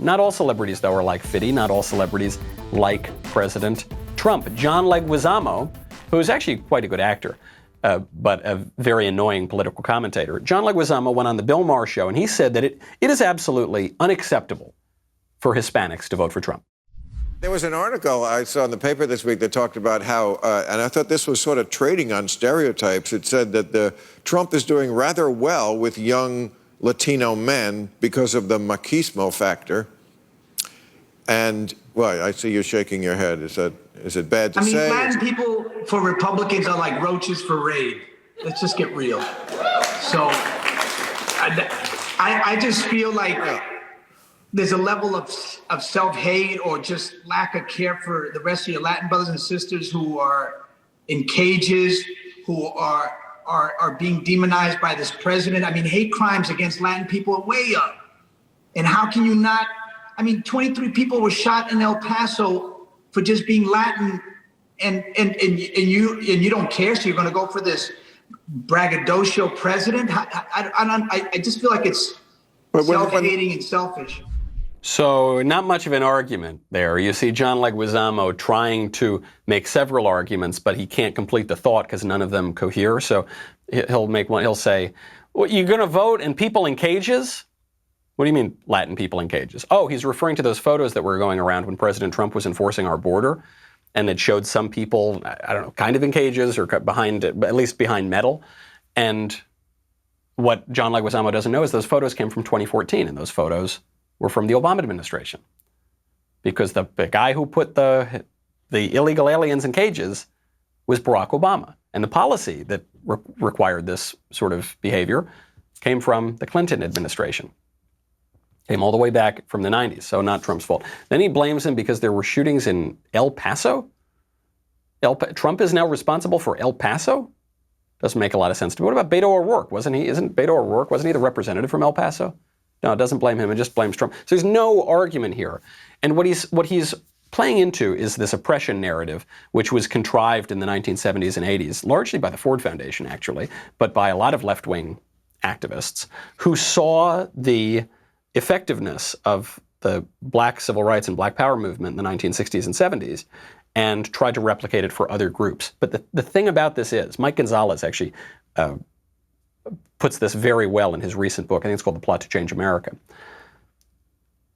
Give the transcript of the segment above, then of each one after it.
Not all celebrities, though, are like Fiddy. Not all celebrities like President Trump. John Leguizamo, who is actually quite a good actor, but a very annoying political commentator. John Leguizamo went on the Bill Maher show, and he said that it is absolutely unacceptable for Hispanics to vote for Trump. There was an article I saw in the paper this week that talked about how, and I thought this was sort of trading on stereotypes. It said that Trump is doing rather well with young Latino men because of the machismo factor. And, well, I see you shaking your head. Is it bad to say? Latin people for Republicans are like roaches for Raid. Let's just get real. So I just feel like there's a level of self-hate or just lack of care for the rest of your Latin brothers and sisters who are in cages, who are being demonized by this president. I mean, hate crimes against Latin people are way up. And how can you not? 23 people were shot in El Paso for just being Latin, and you don't care, so you're going to go for this braggadocio president? I just feel like it's self-hating and selfish. So not much of an argument there. You see John Leguizamo trying to make several arguments, but he can't complete the thought because none of them cohere. So he'll make one. He'll say, well, you're going to vote and people in cages? What do you mean Latin people in cages? Oh, he's referring to those photos that were going around when President Trump was enforcing our border, and it showed some people, I don't know, kind of in cages or behind, at least behind metal. And what John Leguizamo doesn't know is those photos came from 2014, and those photos were from the Obama administration, because the guy who put the illegal aliens in cages was Barack Obama, and the policy that required this sort of behavior came from the Clinton administration. Came all the way back from the 90s, so not Trump's fault. Then he blames him because there were shootings in El Paso. Trump is now responsible for El Paso? Doesn't make a lot of sense to me. What about Beto O'Rourke? Wasn't he the representative from El Paso? No, it doesn't blame him, it just blames Trump. So there's no argument here. And what he's playing into is this oppression narrative, which was contrived in the 1970s and 80s, largely by the Ford Foundation, actually, but by a lot of left-wing activists who saw the effectiveness of the black civil rights and black power movement in the 1960s and 70s and tried to replicate it for other groups. But the thing about this is, Mike Gonzalez actually puts this very well in his recent book. I think it's called The Plot to Change America.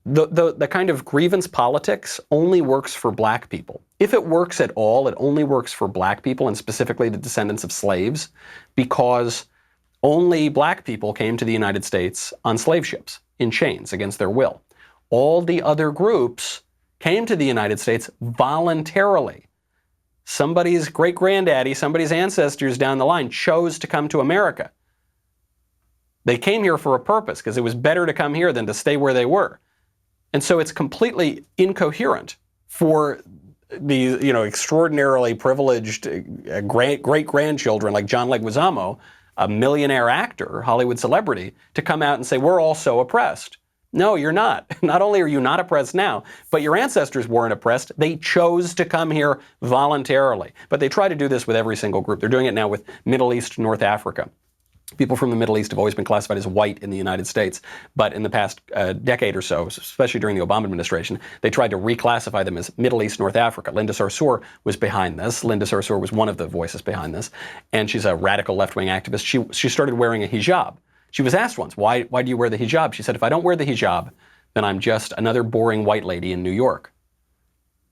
The kind of grievance politics only works for black people. If it works at all, it only works for black people, and specifically the descendants of slaves, because only black people came to the United States on slave ships in chains against their will. All the other groups came to the United States voluntarily. Somebody's great-granddaddy, somebody's ancestors down the line chose to come to America. They came here for a purpose, because it was better to come here than to stay where they were. And so it's completely incoherent for these, extraordinarily privileged great-grandchildren like John Leguizamo, a millionaire actor, Hollywood celebrity, to come out and say, we're all so oppressed. No, you're not. Not only are you not oppressed now, but your ancestors weren't oppressed. They chose to come here voluntarily. But they try to do this with every single group. They're doing it now with Middle East, North Africa. People from the Middle East have always been classified as white in the United States. But in the past decade or so, especially during the Obama administration, they tried to reclassify them as Middle East, North Africa. Linda Sarsour was behind this. Linda Sarsour was one of the voices behind this. And she's a radical left-wing activist. She started wearing a hijab. She was asked once, why do you wear the hijab? She said, if I don't wear the hijab, then I'm just another boring white lady in New York.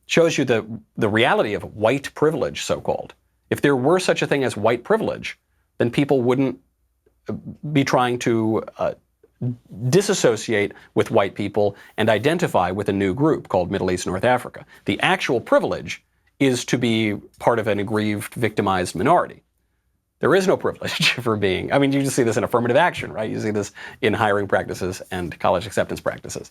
Shows you the reality of white privilege, so-called. If there were such a thing as white privilege, then people wouldn't be trying to disassociate with white people and identify with a new group called Middle East North Africa. The actual privilege is to be part of an aggrieved, victimized minority. There is no privilege for being, you just see this in affirmative action, right? You see this in hiring practices and college acceptance practices.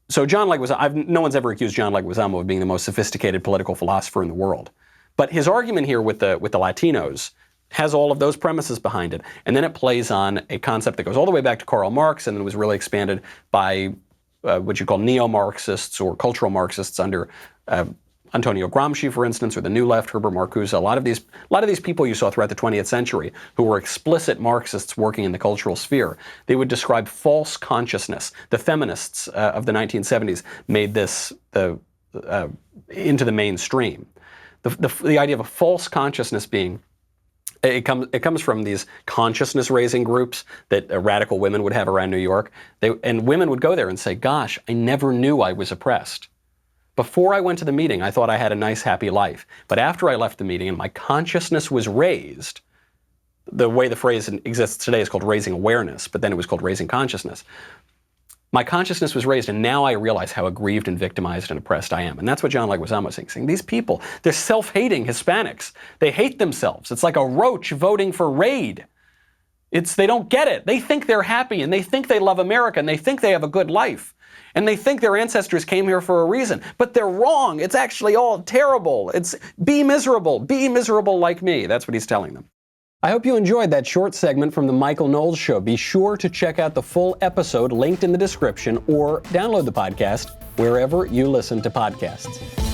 So John Leguizamo, no one's ever accused John Leguizamo of being the most sophisticated political philosopher in the world. But his argument here with the Latinos has all of those premises behind it. And then it plays on a concept that goes all the way back to Karl Marx and then was really expanded by what you call neo-Marxists or cultural Marxists under Antonio Gramsci, for instance, or the New Left, Herbert Marcuse, a lot of these people you saw throughout the 20th century who were explicit Marxists working in the cultural sphere, they would describe false consciousness. The feminists of the 1970s made this into the mainstream. The idea of a false consciousness being, it comes from these consciousness-raising groups that radical women would have around New York. And women would go there and say, gosh, I never knew I was oppressed. Before I went to the meeting, I thought I had a nice, happy life. But after I left the meeting and my consciousness was raised, the way the phrase exists today is called raising awareness, but then it was called raising consciousness. My consciousness was raised, and now I realize how aggrieved and victimized and oppressed I am. And that's what John Leguizamo is saying. These people, they're self-hating Hispanics. They hate themselves. It's like a roach voting for Raid. They don't get it. They think they're happy, and they think they love America, and they think they have a good life. And they think their ancestors came here for a reason. But they're wrong. It's actually all terrible. It's be miserable like me. That's what he's telling them. I hope you enjoyed that short segment from the Michael Knowles Show. Be sure to check out the full episode linked in the description or download the podcast wherever you listen to podcasts.